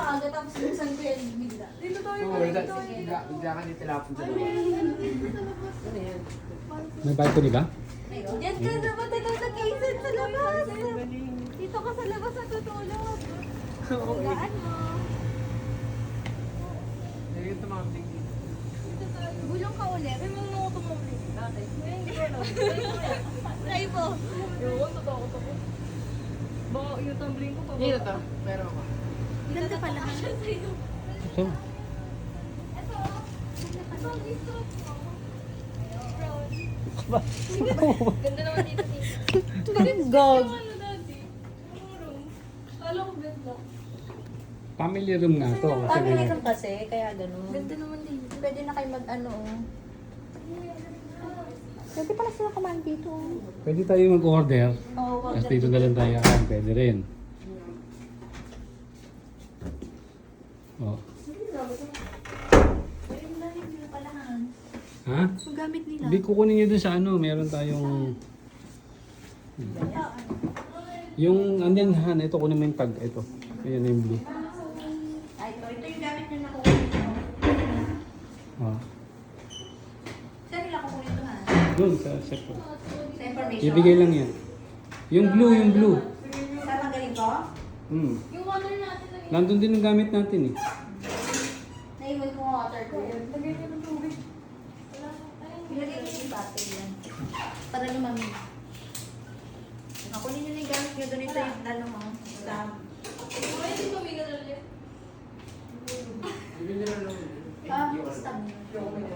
maaga, tapos buksan ko yan bigla. Dito tayo. Bigla ka dito lapon sa loob. May balcony ba? Diyan ka na, patay ka sa cases sa labas. Dito ka sa labas natutulog. Gaan mo. Yung tumambling dito. Gulong ka ulit. May mga ako tumambling. Hindi ko alam. Try mo. Yung totoo ko. Baka yung tumbling ko pa. Dito to. Pero ako. Ganda pala. Ito. Ganda naman dito. Gog. Ano dati? Yung room. Kala ko bed lang. Family room nga to. Kasi Family may- room kasi, kaya ganun. Ganda naman dito. Pwede na kayo mag-ano. Pwede pala sila kumain dito. Pwede tayo mag-order. Oo, wag Tapos dito na lang tayo kain. Pwede rin. Oh. Ha? gamit nila. Hindi kukunin nyo dun sa ano. Meron tayong... Yung, andyan Han, ito kunin mo yung tag. Ito. Ayan na yung blue. Ay, ito yung gamit na nakukunin ko. Oh. Saan nila kukunin ito ha? Doon sa set ko. Sa information? Ibigay lang yan. Yung blue, yung blue. Sa magaling ko? Yung water natin lagi. Nandun din yung gamit natin eh. Naiwan ko ang water ko yun. Lagay niyo ng tubig. Ilagay ko yung battery yan. Para lumamig. Kunin nyo na yung gamit nyo. Doon ito yung ano mo. Stamp. Pwede tumigal ulit. Bibili na lang. Stamp.